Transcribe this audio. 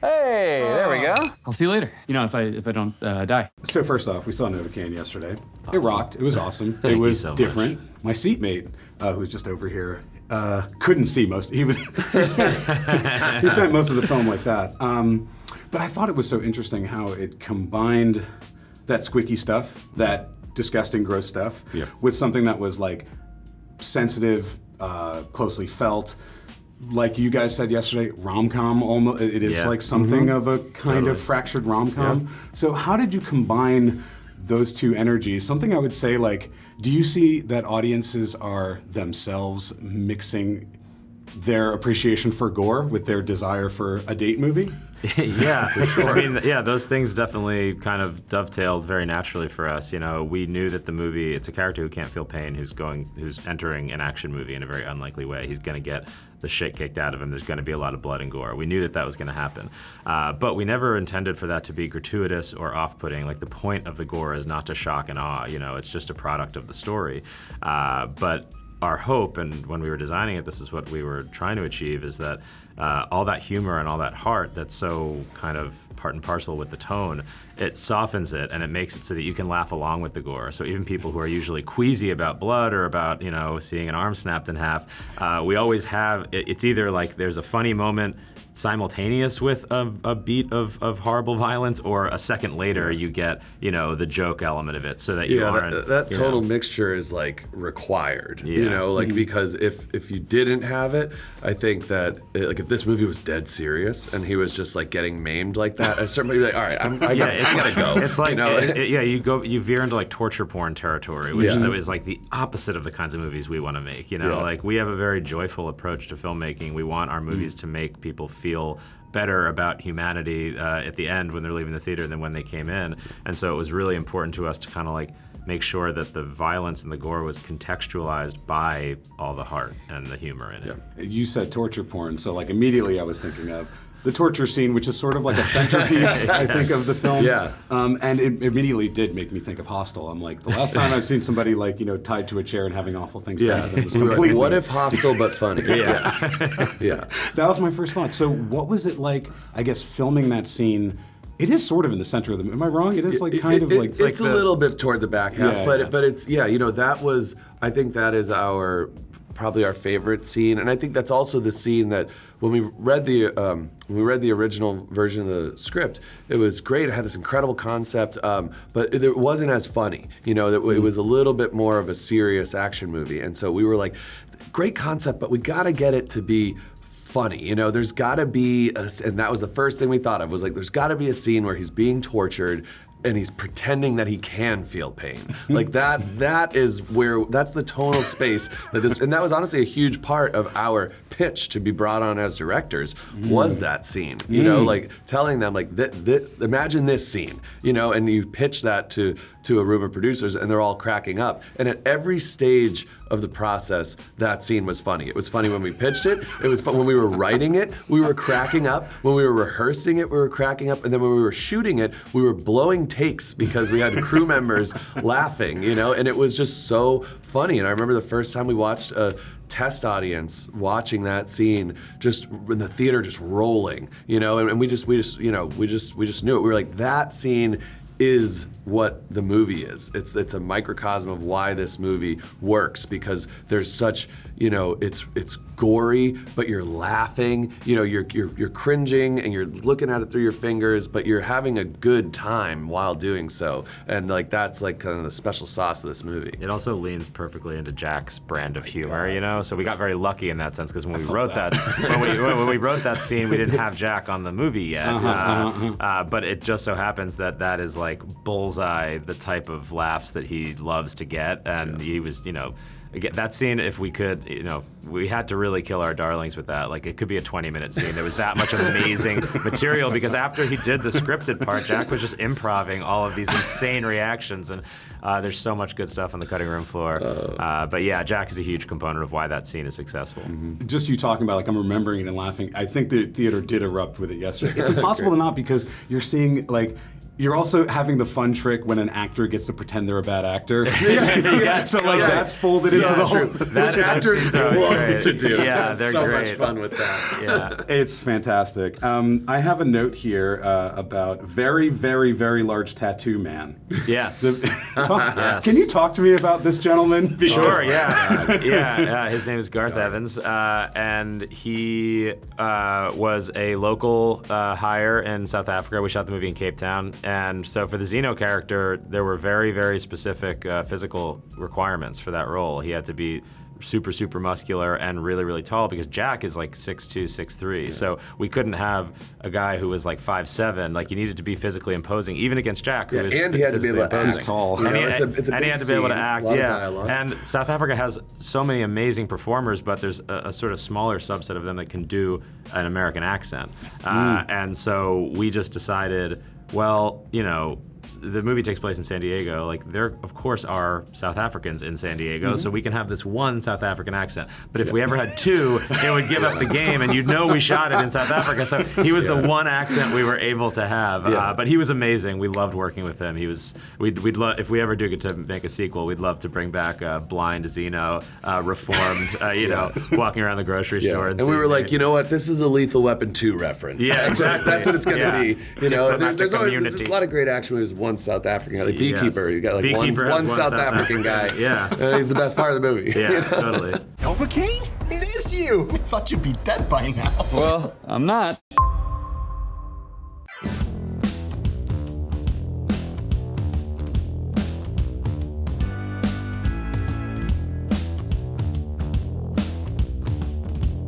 Hey, there we go. I'll see you later. You know, if I don't die. So first off, we saw Novocaine yesterday. Awesome. It rocked. It was awesome. Thank it was you so different. much. My seatmate, who's just over here, couldn't see most. He spent most of the film like that. But I thought it was so interesting how it combined that squeaky stuff, that disgusting, gross stuff, with something that was like sensitive, closely felt. Like you guys said yesterday, rom-com almost. It is like something of a kind of fractured rom-com. So how did you combine those two energies? Something I would say, like, do you see that audiences are themselves mixing their appreciation for gore with their desire for a date movie? Yeah, for sure. I mean, yeah, those things definitely kind of dovetailed very naturally for us. You know, we knew that the movie, it's a character who can't feel pain, who's entering an action movie in a very unlikely way. He's going to get the shit kicked out of him. There's going to be a lot of blood and gore. We knew that that was going to happen. But we never intended for that to be gratuitous or off-putting. Like, the point of the gore is not to shock and awe. You know, it's just a product of the story. But our hope, and when we were designing it, this is what we were trying to achieve, is that all that humor and all that heart that's so kind of part and parcel with the tone, it softens it and it makes it so that you can laugh along with the gore. So even people who are usually queasy about blood or about, you know, seeing an arm snapped in half, we always have, it's either like there's a funny moment simultaneous with a beat of horrible violence, or a second later you get, you know, the joke element of it, so that you aren't... that total mixture is like required, you know, like because if you didn't have it, I think that like if this movie was dead serious and he was just like getting maimed like that, a certain be like, all right, I gotta go. It's like, you know? you veer into like torture porn territory, which is like the opposite of the kinds of movies we want to make. You know, like we have a very joyful approach to filmmaking. We want our movies to make people feel better about humanity at the end when they're leaving the theater than when they came in. And so it was really important to us to kind of like make sure that the violence and the gore was contextualized by all the heart and the humor in it. You said torture porn, so like immediately I was thinking of the torture scene, which is sort of like a centerpiece, I think, of the film. And it immediately did make me think of Hostel. I'm like, the last time I've seen somebody like, you know, tied to a chair and having awful things done to them was completely... Like, what if Hostel but funny? That was my first thought. So what was it like, I guess, filming that scene? It is sort of in the center of the... Am I wrong? It is like kind of like... It's like a little bit toward the back half, but it's, you know, that was... I think that is probably our favorite scene, and I think that's also the scene that when we read the original version of the script, it was great. It had this incredible concept, but it wasn't as funny. You know, it was a little bit more of a serious action movie, and so we were like, great concept, but we got to get it to be funny. You know, there's got to be, and that was the first thing we thought of, was like, there's got to be a scene where he's being tortured and he's pretending that he can feel pain. Like that is where, that's the tonal space that this, and that was honestly a huge part of our pitch to be brought on as directors, was that scene. You know, like telling them like, imagine this scene, you know, and you pitch that to a room of producers and they're all cracking up. And at every stage of the process, that scene was funny. It was funny when we pitched it. It was fun when we were writing it, we were cracking up. When we were rehearsing it, we were cracking up. And then when we were shooting it, we were blowing takes because we had crew members laughing, you know, and it was just so funny. And I remember the first time we watched a test audience watching that scene, just in the theater, just rolling, you know, and we just knew it. We were like, that scene is what the movie is. It's a microcosm of why this movie works, because there's such, you know, it's gory, but you're laughing, you know, you're cringing and you're looking at it through your fingers, but you're having a good time while doing so. And like that's like kind of the special sauce of this movie. It also leans perfectly into Jack's brand of humor, you know. So we got very lucky in that sense, because when we wrote that, when we wrote that scene, we didn't have Jack on the movie yet. But it just so happens that is like bullseye, the type of laughs that he loves to get, and he was, you know. Again, that scene, if we could, you know, we had to really kill our darlings with that. Like, it could be a 20-minute scene. There was that much amazing material, because after he did the scripted part, Jack was just improvising all of these insane reactions, and there's so much good stuff on the cutting room floor. But yeah, Jack is a huge component of why that scene is successful. Just you talking about, like, I'm remembering it and laughing. I think the theater did erupt with it yesterday. It's impossible to not, because you're seeing, like, you're also having the fun trick when an actor gets to pretend they're a bad actor. Yes, so like that's folded into the whole. Which actors love to do. Yeah, they're so great. much fun with that. Yeah. It's fantastic. I have a note here about very, very, very large tattoo man. Yes. Yes. Can you talk to me about this gentleman? Sure, yeah. His name is Garth Evans, and he was a local hire in South Africa. We shot the movie in Cape Town, and so for the Zeno character, there were very, very specific physical requirements for that role. He had to be super, super muscular and really, really tall because Jack is like 6'2", 6'3". Yeah. So we couldn't have a guy who was like 5'7". Like you needed to be physically imposing, even against Jack, who is and he had to be able to act tall. You know, And he had to be able to act. And South Africa has so many amazing performers, but there's a sort of smaller subset of them that can do an American accent. And so we just decided, well, you know, the movie takes place in San Diego. Like there, of course, are South Africans in San Diego, so we can have this one South African accent. But if we ever had two, it would give up the game, and you'd know we shot it in South Africa. So he was the one accent we were able to have. But he was amazing. We loved working with him. He was. We'd love if we ever do get to make a sequel. We'd love to bring back blind Zeno, reformed. You know, walking around the grocery store. And we were like, you know what? This is a Lethal Weapon 2 reference. Yeah, exactly. That's what it's going to be. You know, there's Community. a lot of great action movies. One South African guy, like Beekeeper. You got like Beekeeper one South African guy. Yeah. He's the best part of the movie. Yeah, you know? totally. Novocaine? It is you! I thought you'd be dead by now. Well, I'm not.